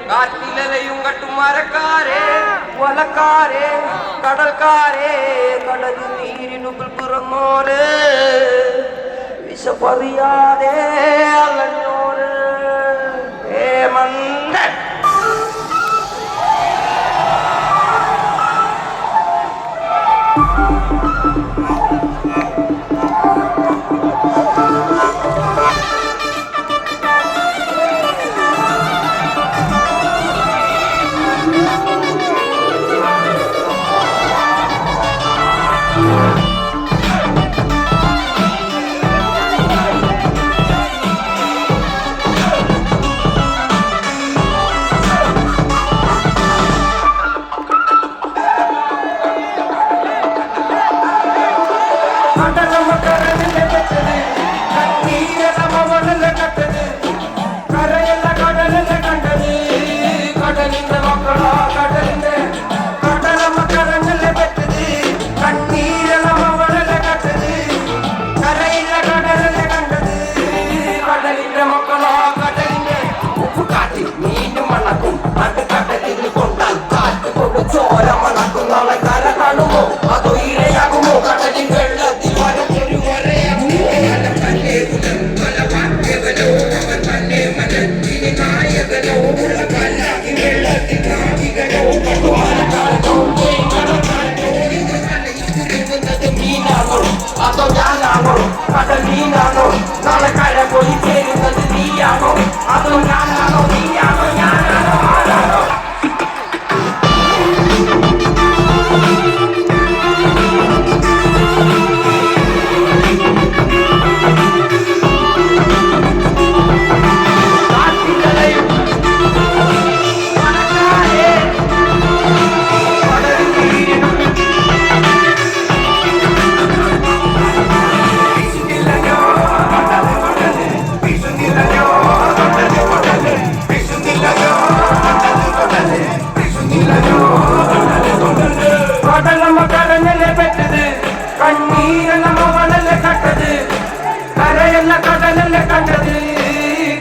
കാറ്റിലലയും കട്ടുമരക്കാരെ വലക്കാരെ കടൽക്കാരെ കടലിൽ നീരിനു പിറന്നോര് വിശപ്പറിയാതെ അലഞ്ഞോര് മന്ദൻ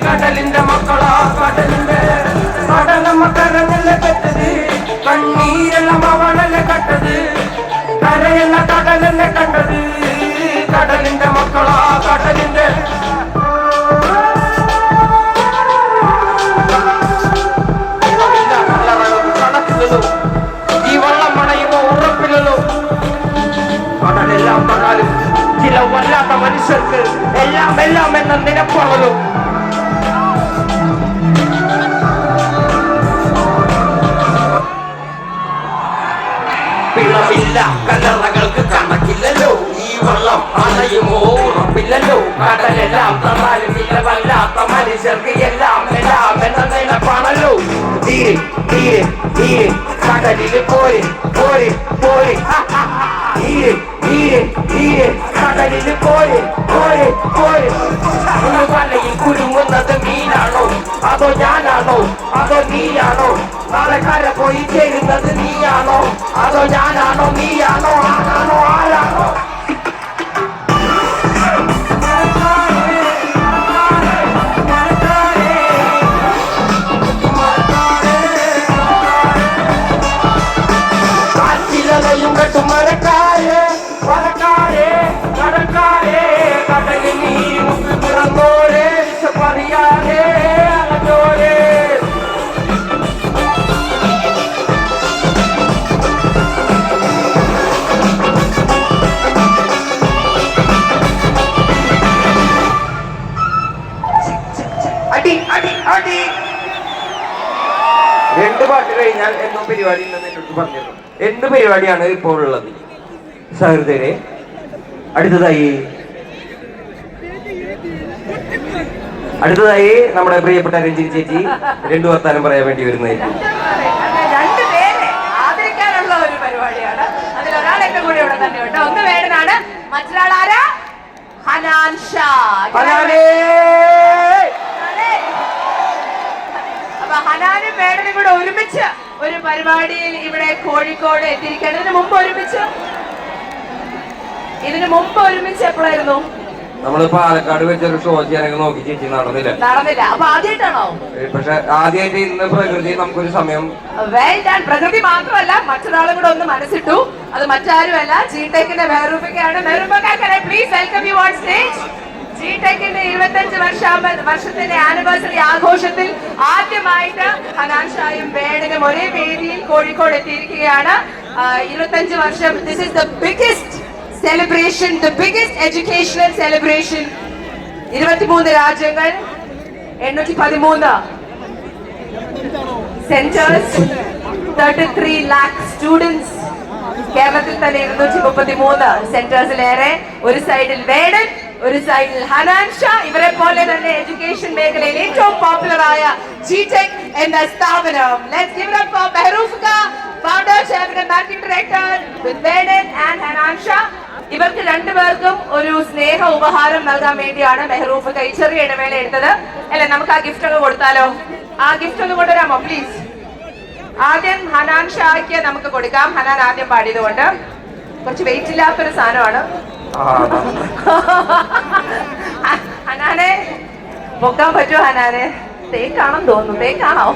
കടലിന്റെ മക്കളാ കടലിന്റെ കടലമ്മ കരഞ്ഞല്ലേ പെട്ടത് കണ്ണീരെല്ലാം അവളല്ലേ കട്ടത് കരയെന്ന കടലല്ലേ കണ്ടത് കടലിന്റെ മക്കളാ കടലിന്റെ കണക്കില്ലല്ലോ ഈ വള്ളം മണയുമോ ഉറപ്പില്ലല്ലോ കടലെല്ലാം പറഞ്ഞാലും ചില വല്ലാത്ത മനുഷ്യർക്ക് എല്ലാം എല്ലാം എന്ന നിലപ്പാണല്ലോ പിളവില്ല കല്ലറകൾക്ക് കണക്കില്ലല്ലോ ഈ വള്ളം അണയുമോ ഉറപ്പില്ലല്ലോ കടലെല്ലാം തന്നാലും ഇല്ലവല്ലാത്ത മനുഷ്യർക്ക് എല്ലാം എല്ലാം എന്ന നിലപ്പാണല്ലോ തീരെ തീരെ തീരെ കടലിൽ പോരെ പോരെ പോരെ തീരെ തീരെ തീരെ കടലിൽ പോരെ പോരെ പോരെ വലയിൽ കുരുങ്ങുന്നത് മീനാണോ അതോ ഞാനാണോ അതോ നീയാണോ നാളെ കര പോയി ചേരുന്നത് നീയാണോ അതോ ഞാനാണോ നീയാണോ ആരാണോ ആരാണോ കാറ്റിലലയും കെട്ടുമരക്കാരെ വലക്കാരെ കടൽക്കാരെ കടലിൽ നീരിനു പിറന്നോരെ വിശപ്പറിയാതെ അലഞ്ഞോരെ രണ്ട് പാട്ട് കഴിഞ്ഞാൽ എന്തോ പരിപാടി ഉണ്ടെന്ന് എന്നോട് പറഞ്ഞിരുന്നു. എന്ത് പരിപാടിയാണ് ഇപ്പോൾ ഉള്ളത് സഹൃദയരെ? അടുത്തതായി നമ്മുടെ പ്രിയപ്പെട്ട രഞ്ജിനി ചേച്ചി രണ്ടു വർത്താനം പറയാൻ വേണ്ടി വരുന്നതായിരിക്കും. രണ്ടുപേരെ ആദരിക്കാനുള്ള ഒരു പരിപാടിയാണ്. അതിലൊരാളൊക്കെ കൂടി ഇവിടെ തന്നെ ഉണ്ട്. ഒന്ന് വേടനാണ്, മറ്റൊരാളാരാ? ഹനാൻ ഷാ. അപ്പൊ ഹനാനും വേടനും കൂടെ ഒരുമിച്ച് ഒരു പരിപാടിയിൽ ഇവിടെ കോഴിക്കോട് എത്തിയിരിക്കുകയാണ്. ഇതിനു മുമ്പ് ഒരുമിച്ച് എപ്പോഴായിരുന്നു? നമ്മള് പാലക്കാട് വെച്ചൊരു ഷോ ചെയ്യാനൊക്കെ നോക്കി ചേച്ചി നടന്നില്ല. അപ്പൊ ആദ്യമായിട്ടാണോ? പക്ഷെ ആദ്യമായിട്ട് ഇന്ന് പ്രകൃതി നമുക്കൊരു സമയം പ്രകൃതി മാത്രമല്ല മറ്റൊരാളും കൂടെ ഒന്ന് മനസ്സിട്ടു. അത് മറ്റാരുമല്ല, ജിടെക്കിന്റെ മെഹറൂഫയ്ക്കാണ്. Please welcome you on stage. ജിടെക്കിന്റെ 25 വർഷത്തിന്റെ ആനിവേഴ്സറി ആഘോഷത്തിൽ ആദ്യമായിട്ട് ഹനാൻ ഷായും വേടനും ഒരേ വേദിയിൽ കോഴിക്കോട് എത്തിയിരിക്കുകയാണ്. 25 വർഷം. This is the biggest celebration, the biggest educational celebration. 23 രാജ്യങ്ങൾ, 813 centers, 33 lakh students. കേരളത്തിൽ തന്നെ 233 സെന്റേഴ്സിലേറെ. ഒരു സൈഡിൽ വേടൻ, ഒരു സൈഡിൽ ഹനാൻ ഷാ. ഇവരെ പോലെ തന്നെ എഡ്യൂക്കേഷൻ മേഖലയിൽ ഏറ്റവും പോപ്പുലർ ആയ ജിടെക് എന്ന സ്ഥാപനം. Let's give it up for മെഹറൂഫ്ക, founder, chairman and managing director with Vedan and Hanan Shah. ഇവർക്ക് രണ്ടുപേർക്കും ഒരു സ്നേഹ ഉപഹാരം നൽകാൻ വേണ്ടിയാണ് മെഹറൂഫ്ക ഈ ചെറിയ ഇടവേള എടുത്തത്. അല്ലെ, നമുക്ക് ആ ഗിഫ്റ്റ് ഒന്ന് കൊടുത്താലോ? ആ ഗിഫ്റ്റ് ഒന്ന് കൊണ്ടുവരാമോ പ്ലീസ്? ആദ്യം ഹനാൻ ഷായ്ക്ക് നമുക്ക് കൊടുക്കാം. ഹനാൻ ആദ്യം പാടിയത് കൊണ്ട് കുറച്ച് വെയിറ്റ് ഇല്ലാത്തൊരു സാധനമാണ്. ഹനാനെ പൊക്കാൻ പറ്റുമോ? ഹനാനെ തേക്കാണെന്ന് തോന്നുന്നു. തേക്കാണോ?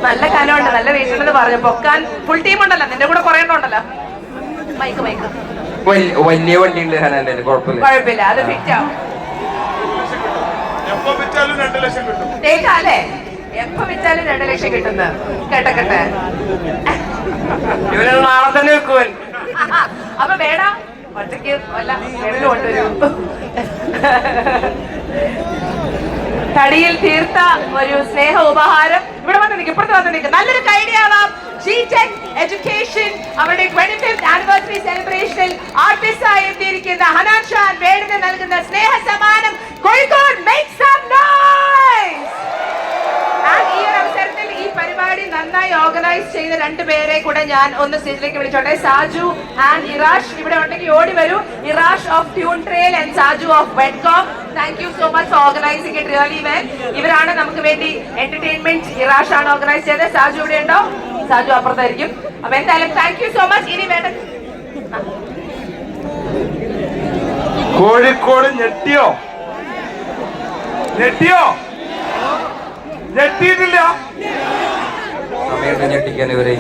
നല്ല കനമുണ്ട്, നല്ല വെയിറ്റ് ഉണ്ടെന്ന് പറഞ്ഞു. പൊക്കാൻ ഫുൾ ടീം ഉണ്ടല്ലോ, നിന്റെ കൂടെ കുറേ ഉണ്ടല്ലോ. മൈക്ക് വലിയ വണ്ടി ഉണ്ട് ഹനാന്റെ, കുഴപ്പമില്ല, അത് ഫിറ്റ് ആവും. തേക്കാല്ലേ? എപ്പോ വിറ്റാലും 2 ലക്ഷം കിട്ടുന്ന കേട്ടെ. ഇവര് നാളെ തന്നെ വെക്കുവൻ. അപ്പൊ വേട ഒറ്റയ്ക്ക് വല്ല കൊണ്ടുവരൂ. കടിയിൽ തീർത്ത ഒരു സ്നേഹ ഉപഹാരം. ഇവിടെ വന്ന് നിൽക്കും, ഇപ്പുറത്ത് വന്ന് നിൽക്കും. നല്ലൊരു ഐഡിയ ആവാം. ജിടെക് എഡ്യൂക്കേഷൻ അവരുടെ 25th ആനിവേഴ്സറി സെലിബ്രേഷനിൽ ആർട്ടിസ്റ്റായി എത്തിയിരിക്കുന്ന ഹനാൻ ഷാ വേടന് നൽകുന്ന സ്നേഹ സമ്മാനം. Kozhikode make some noise. ഈ ഒരു അവസരത്തിൽ ഈ പരിപാടി നന്നായി ഓർഗനൈസ് ചെയ്ത 2 പേരെ കൂടെ ഞാൻ ഒന്ന് സ്റ്റേജിലേക്ക് വിളിച്ചോട്ടെ. സാജു ആൻഡ് ഇറാഷ് ഇവിടെ ഉണ്ടെങ്കിൽ ഓടി വരൂ. Irash of Tune Trail and Saju of Wedcom. Thank you so much for organising it really well. ഇവരാണ് നമുക്ക് വേണ്ടി എന്റർടൈൻമെന്റ്. ഇറാഷ് ആണ് ഓർഗനൈസ് ചെയ്തത്. സാജു ഇവിടെ ഉണ്ടോ? സാജു അപ്പുറത്തായിരിക്കും. അപ്പൊ എന്തായാലും താങ്ക് യു സോ മച്ച്. ഇനി വേണ്ട കോഴിക്കോട് ഞെട്ടിയോ? ഞെട്ടിയിട്ടില്ല. സമയത്ത് ഞെട്ടിക്കാൻ ഇവരെ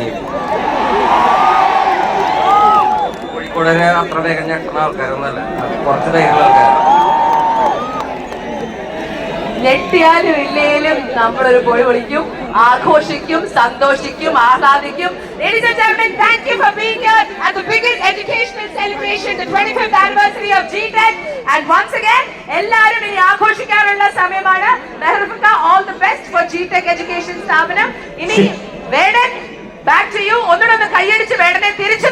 കോഴിക്കോട് അത്ര വേഗം ഞെട്ടുന്ന ആൾക്കാരൊന്നല്ല, കുറച്ച് ധൈര്യമുള്ള ആൾക്കാർ. ഞെട്ടിയാലും ഇല്ലേലും നമ്മളൊരു പോയി വിളിക്കും, ആഘോഷിക്കും, സന്തോഷിക്കും, ആഹ്ലാദിക്കും. Ladies and gentlemen, thank you for being here at the biggest educational celebration, the 25th anniversary of GTech. And once again, എല്ലാവരും ഇനി ആഘോഷിക്കാനുള്ള സമയമാണ്. മെഹറൂഫ്ക, all the best for GTech education സ്ഥാപനം. ഇനി വേടൻ, back to you. ഒന്നുകൂടെ ഒന്ന് കൈയടിച്ച് വേടനെ തിരിച്ചു